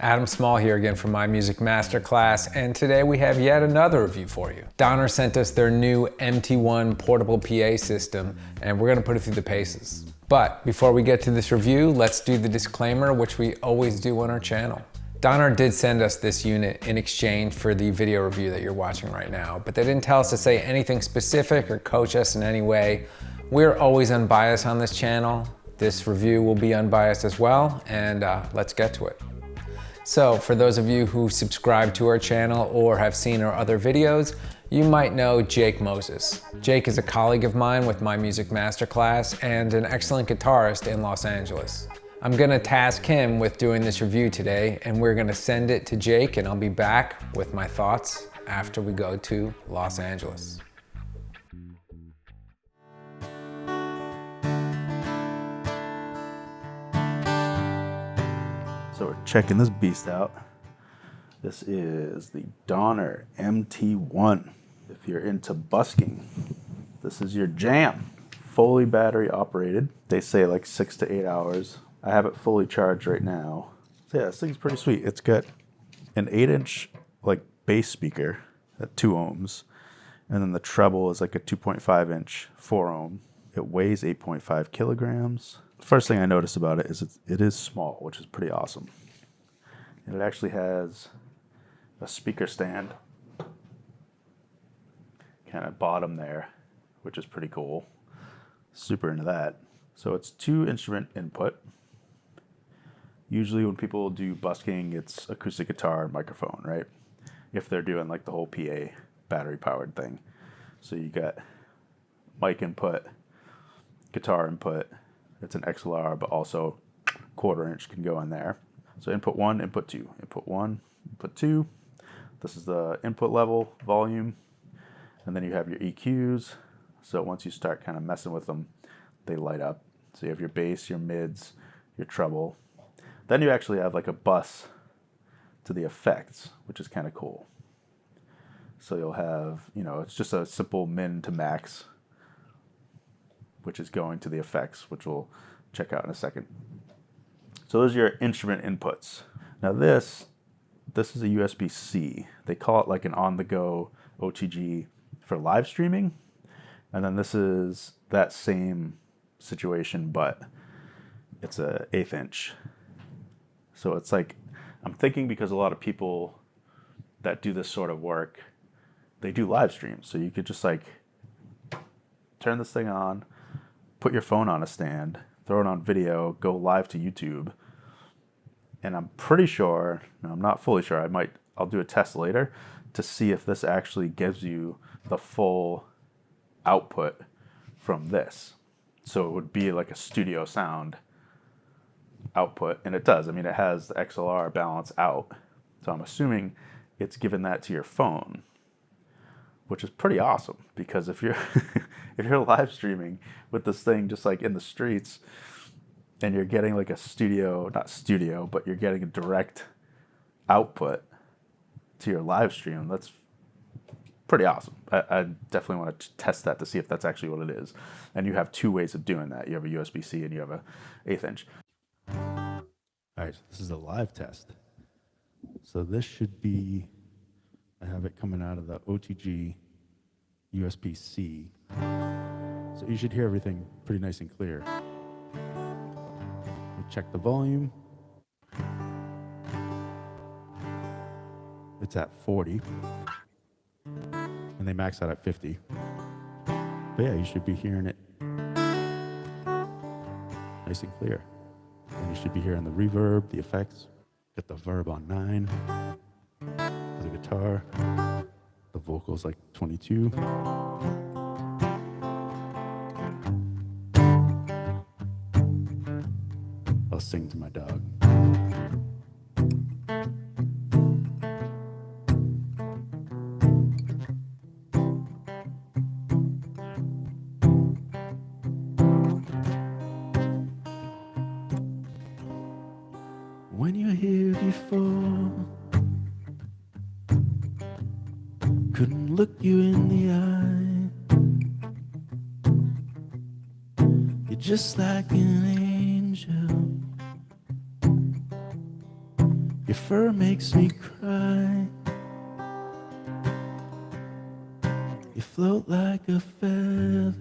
Adam Small here again from My Music Masterclass, and today we have yet another review for you. Donner sent us their new MT-1 portable PA system, and we're gonna put it through the paces. But before we get to this review, let's do the disclaimer, which we always do on our channel. Donner did send us this unit in exchange for the video review that you're watching right now, but they didn't tell us to say anything specific or coach us in any way. We're always unbiased on this channel. This review will be unbiased as well, and let's get to it. So for those of you who subscribe to our channel or have seen our other videos, you might know Jake Moses. Jake is a colleague of mine with My Music Masterclass and an excellent guitarist in Los Angeles. I'm gonna task him with doing this review today, and we're gonna send it to Jake, and I'll be back with my thoughts after we go to Los Angeles. So we're checking this beast out. This is the Donner MT-1. If you're into busking, this is your jam. Fully battery operated. They say like 6 to 8 hours. I have it fully charged right now. So yeah, this thing's pretty sweet. It's got an 8-inch like bass speaker at 2 ohms. And then the treble is like a 2.5-inch 4 ohm. It weighs 8.5 kilograms. First thing I noticed about it is it is small, which is pretty awesome. And it actually has a speaker stand kind of bottom there, which is pretty cool. Super into that. So it's 2 instrument input. Usually when people do busking, it's acoustic guitar and microphone, right? If they're doing like the whole PA battery powered thing. So you got mic input, guitar input. It's an XLR, but also 1/4 inch can go in there. So input 1, input 2, input 1, input 2. This is the input level, volume, and then you have your EQs. So once you start kind of messing with them, they light up. So you have your bass, your mids, your treble. Then you actually have like a bus to the effects, which is kind of cool. So you'll have, it's just a simple min to max, which is going to the effects, which we'll check out in a second. So those are your instrument inputs. Now this is a USB-C. They call it like an on-the-go OTG for live streaming. And then this is that same situation, but it's a 1/8 inch. So it's like, I'm thinking because a lot of people that do this sort of work, they do live streams. So you could just like turn this thing on, put your phone on a stand, throw it on video, go live to YouTube. And I'm pretty sure, I'm not fully sure, I'll do a test later to see if this actually gives you the full output from this. So it would be like a studio sound output, and it does. I mean, it has the XLR balance out. So I'm assuming it's giving that to your phone, which is pretty awesome, because if you're if you're live streaming with this thing just like in the streets and you're getting like a but you're getting a direct output to your live stream, that's pretty awesome. I definitely want to test that to see if that's actually what it is. And you have 2 ways of doing that. You have a USB-C and you have a 1/8 inch. All right, so this is a live test. So this should be, I have it coming out of the OTG USB-C. So you should hear everything pretty nice and clear. We check the volume. It's at 40. And they max out at 50. But yeah, you should be hearing it nice and clear. And you should be hearing the reverb, the effects. Get the verb on 9 for the guitar. The vocals like 22. I'll sing to my dog. When you're here before, couldn't look you in the eye. You're just like an angel. Your fur makes me cry. You float like a feather.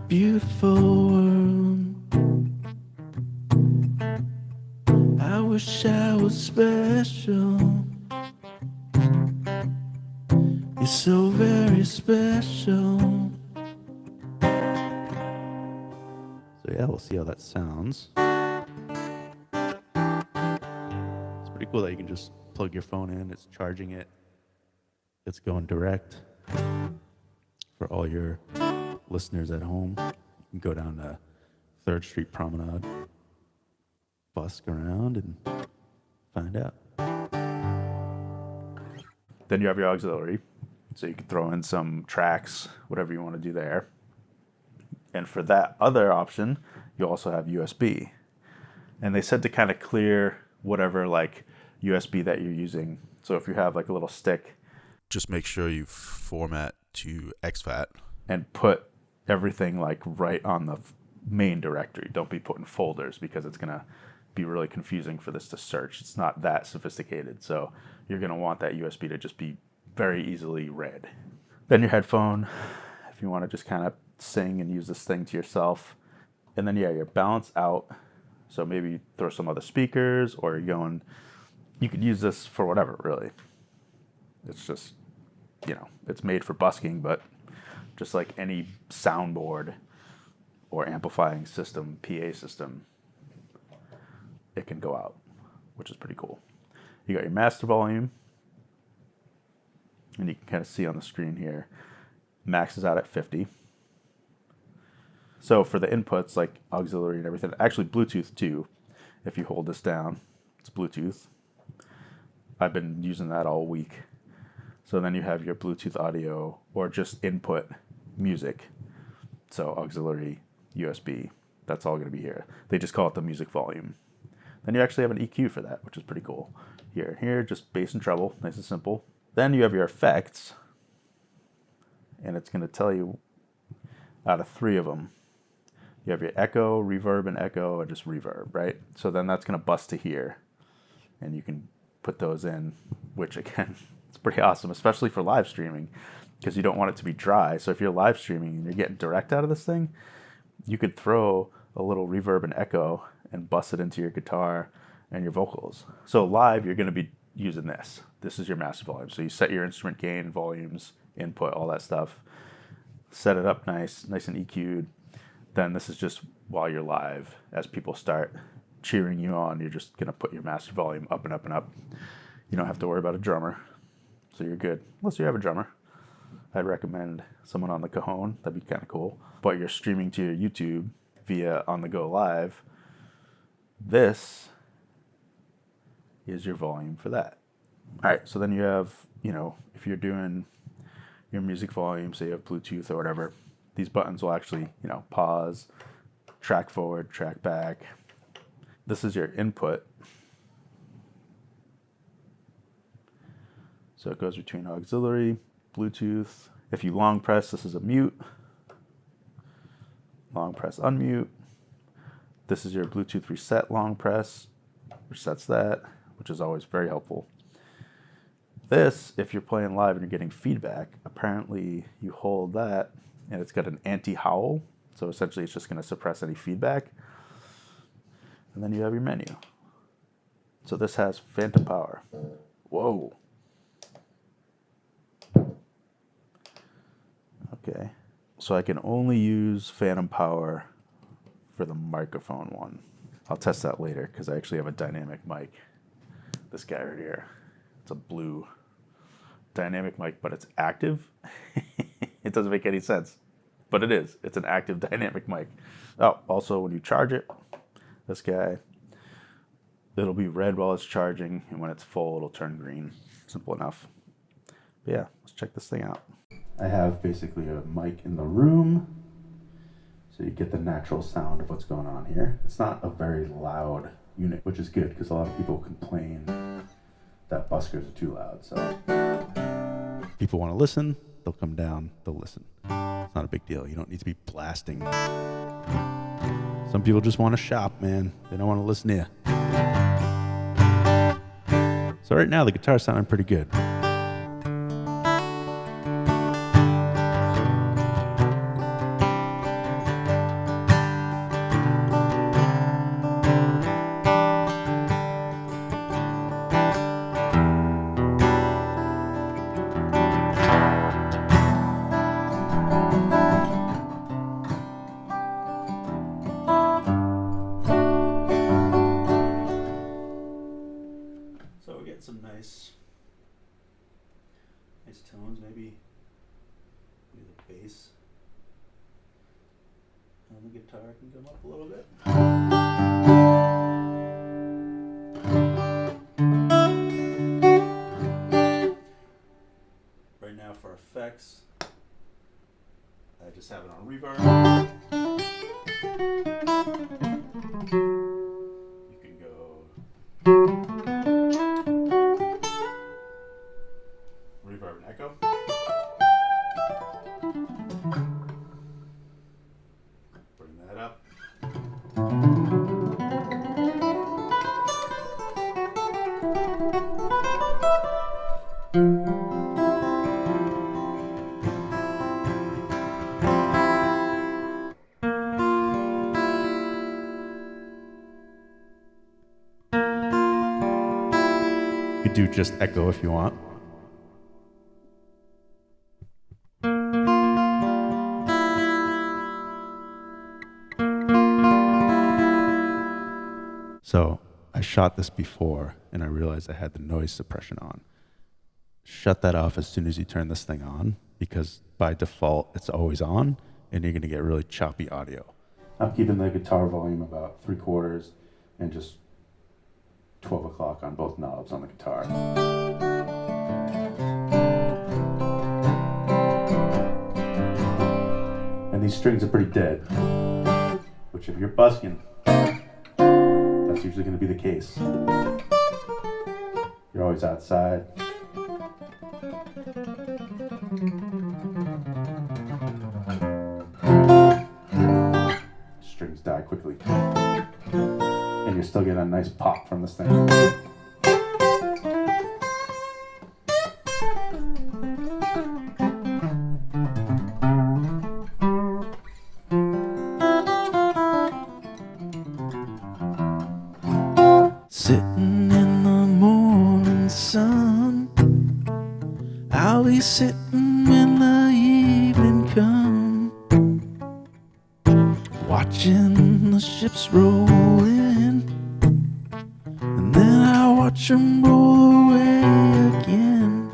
Beautiful world. I wish I was special. You're so very special. So yeah, we'll see how that sounds. It's pretty cool that you can just plug your phone in, it's charging it. It's going direct. For all your listeners at home, you can go down to 3rd Street Promenade, busk around and find out. Then you have your auxiliary, so you can throw in some tracks, whatever you want to do there. And for that other option, you also have USB. And they said to kind of clear whatever like USB that you're using. So if you have like a little stick, just make sure you format to exFAT and put everything like right on the main directory. Don't be putting folders because it's going to be really confusing for this to search. It's not that sophisticated. So you're going to want that USB to just be very easily read. Then your headphone, if you want to just kind of sing and use this thing to yourself. And then yeah, your balance out. So maybe throw some other speakers, or you could use this for whatever, really. It's just, it's made for busking, but just like any soundboard or amplifying system, PA system, it can go out, which is pretty cool. You got your master volume, and you can kind of see on the screen here, maxes out at 50. So for the inputs, like auxiliary and everything, actually Bluetooth too, if you hold this down, it's Bluetooth. I've been using that all week. So then you have your Bluetooth audio or just input music. So auxiliary, USB, that's all going to be here. They just call it the music volume. Then you actually have an EQ for that, which is pretty cool. Here, just bass and treble, nice and simple. Then you have your effects, and it's going to tell you out of 3 of them. You have your echo, reverb, and echo, or just reverb, right? So then that's going to bust to here, and you can put those in, which again, it's pretty awesome, especially for live streaming, because you don't want it to be dry. So if you're live streaming and you're getting direct out of this thing, you could throw a little reverb and echo and bust it into your guitar and your vocals. So live, you're going to be using this. This is your master volume. So you set your instrument gain, volumes, input, all that stuff. Set it up nice and EQ'd. Then this is just while you're live. As people start cheering you on, you're just going to put your master volume up and up and up. You don't have to worry about a drummer. So you're good. Unless you have a drummer. I'd recommend someone on the Cajon. That'd be kind of cool. But you're streaming to your YouTube via On The Go Live. This is your volume for that. All right, so then you have, if you're doing your music volume, say you have Bluetooth or whatever, these buttons will actually, pause, track forward, track back. This is your input. So it goes between auxiliary, Bluetooth. If you long press, this is a mute. Long press, unmute. This is your Bluetooth reset long press. Resets that, which is always very helpful. This, if you're playing live and you're getting feedback, apparently you hold that and it's got an anti-howl. So essentially it's just going to suppress any feedback. And then you have your menu. So this has phantom power. Whoa. Okay. So I can only use phantom power for the microphone one. I'll test that later because I actually have a dynamic mic. This guy right here. It's a blue dynamic mic, but it's active. It doesn't make any sense, but it is. It's an active dynamic mic. Oh, also when you charge it, this guy, it'll be red while it's charging, and when it's full, it'll turn green. Simple enough. But yeah, let's check this thing out. I have basically a mic in the room, so you get the natural sound of what's going on here. It's not a very loud unit, which is good because a lot of people complain that buskers are too loud. So if people want to listen, they'll come down, they'll listen. It's not a big deal. You don't need to be blasting Some people just want to shop, man. They don't want to listen to you. So right now the guitar's sounding pretty good. So we get some nice tones. Maybe the bass on the guitar can come up a little bit. Right now for effects, I just have it on reverb. You can go reverb and echo. Bring that up. You could do just echo if you want. So I shot this before and I realized I had the noise suppression on. Shut that off as soon as you turn this thing on, because by default it's always on and you're gonna get really choppy audio. I'm keeping the guitar volume about 3/4 and just 12 o'clock on both knobs on the guitar. And these strings are pretty dead, which if you're busking, that's usually going to be the case. You're always outside. Strings die quickly. And you're still getting a nice pop from this thing. Sitting in the morning sun, I'll be sitting when the evening comes, watching the ships roll in, and then I watch them roll away again.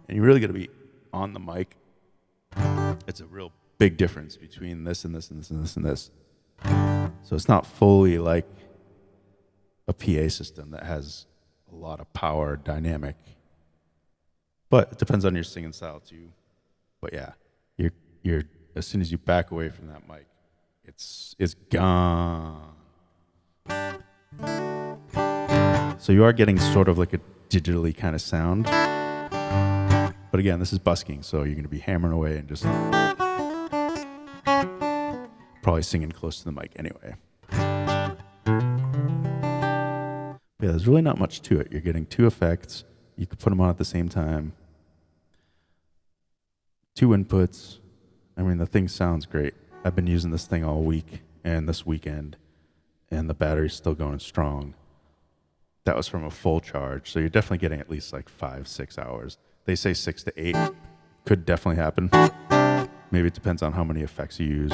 And you really got to be on the mic. It's a real big difference between this and this and this and this and this. So it's not fully like a PA system that has a lot of power dynamic, but it depends on your singing style too. But yeah, you're as soon as you back away from that mic, it's gone. So you are getting sort of like a digitally kind of sound. But again, this is busking, so you're going to be hammering away and just probably singing close to the mic anyway. But yeah, there's really not much to it. You're getting 2 effects. You could put them on at the same time. 2 inputs. I mean, the thing sounds great. I've been using this thing all week and this weekend, and the battery's still going strong. That was from a full charge, so you're definitely getting at least like 5-6 hours. They say 6 to 8. Could definitely happen. Maybe it depends on how many effects you use.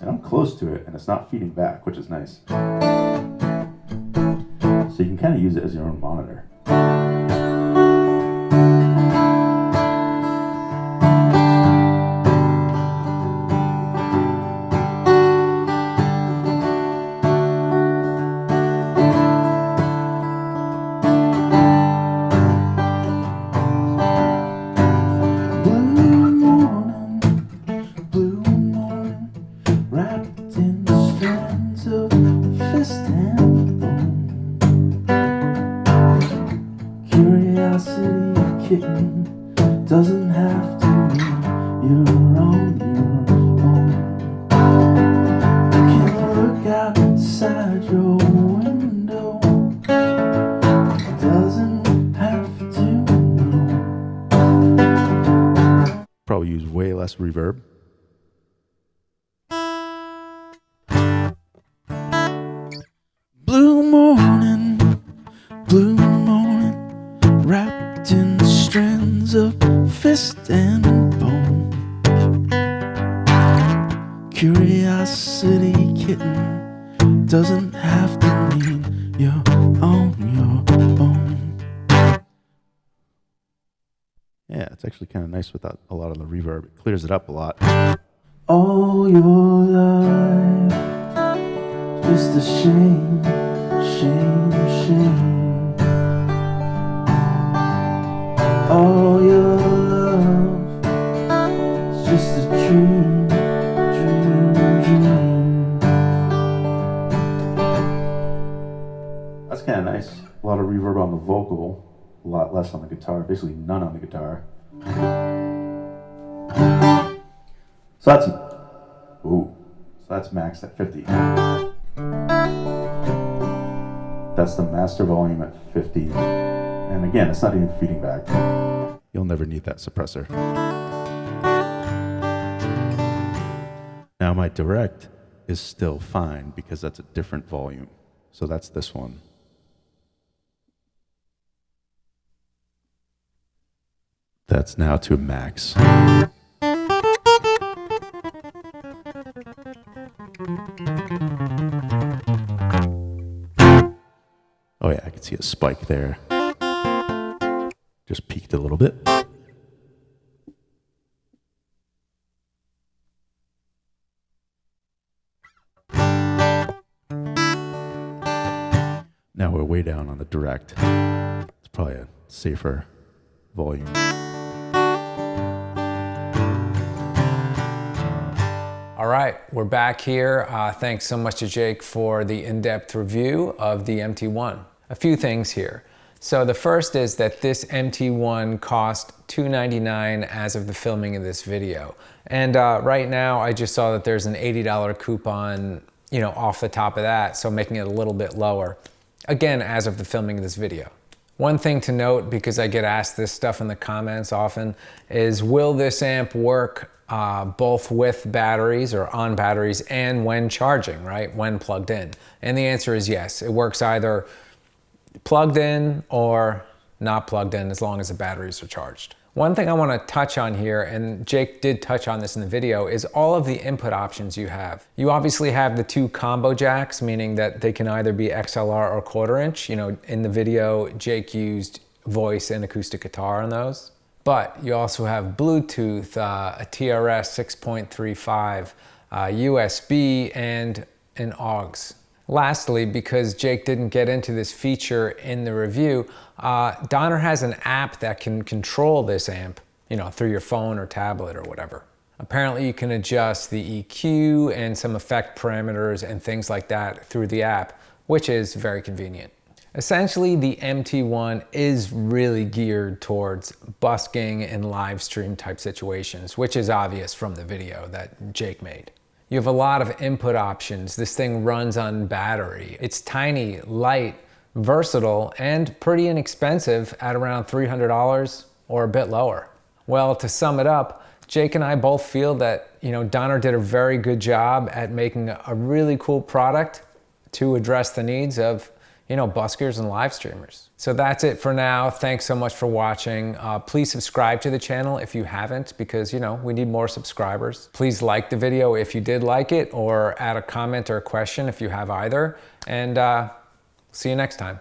And I'm close to it, and it's not feeding back, which is nice. So you can kind of use it as your own monitor. less reverb. Blue morning, wrapped in strands of fist and bone. Curiosity kitten doesn't have to mean you're on your own. Yeah, it's actually kind of nice without a lot of the reverb. It clears it up a lot. All your life, just a shame, shame, shame. All your love, it's just a dream, dream, dream. That's kind of nice. A lot of reverb on the vocal, a lot less on the guitar, basically none on the guitar. So that's maxed at 50. That's the master volume at 50. And again, it's not even feeding back. You'll never need that suppressor. Now my direct is still fine because that's a different volume. So that's this one. That's now to max. Oh yeah, I can see a spike there. Just peaked a little bit. Now we're way down on the direct. It's probably a safer volume. All right, we're back here. Thanks so much to Jake for the in-depth review of the MT-1. A few things here. So the first is that this MT-1 cost $299 as of the filming of this video. And right now I just saw that there's an $80 coupon, off the top of that, so making it a little bit lower. Again, as of the filming of this video. One thing to note, because I get asked this stuff in the comments often, is will this amp work both with batteries or on batteries and when charging, right? When plugged in. And the answer is yes. It works either plugged in or not plugged in as long as the batteries are charged. One thing I want to touch on here, and Jake did touch on this in the video, is all of the input options you have. You obviously have the two combo jacks, meaning that they can either be XLR or 1/4 inch. In the video, Jake used voice and acoustic guitar on those. But you also have Bluetooth, a TRS 6.35, USB, and an aux. Lastly, because Jake didn't get into this feature in the review, Donner has an app that can control this amp, through your phone or tablet or whatever. Apparently you can adjust the EQ and some effect parameters and things like that through the app, which is very convenient. Essentially, the MT-1 is really geared towards busking and live stream type situations, which is obvious from the video that Jake made. You have a lot of input options. This thing runs on battery. It's tiny, light, versatile, and pretty inexpensive at around $300 or a bit lower. Well, to sum it up, Jake and I both feel that, Donner did a very good job at making a really cool product to address the needs of buskers and live streamers. So that's it for now. Thanks so much for watching. Please subscribe to the channel if you haven't, because we need more subscribers. Please like the video if you did like it, or add a comment or a question if you have either. And see you next time.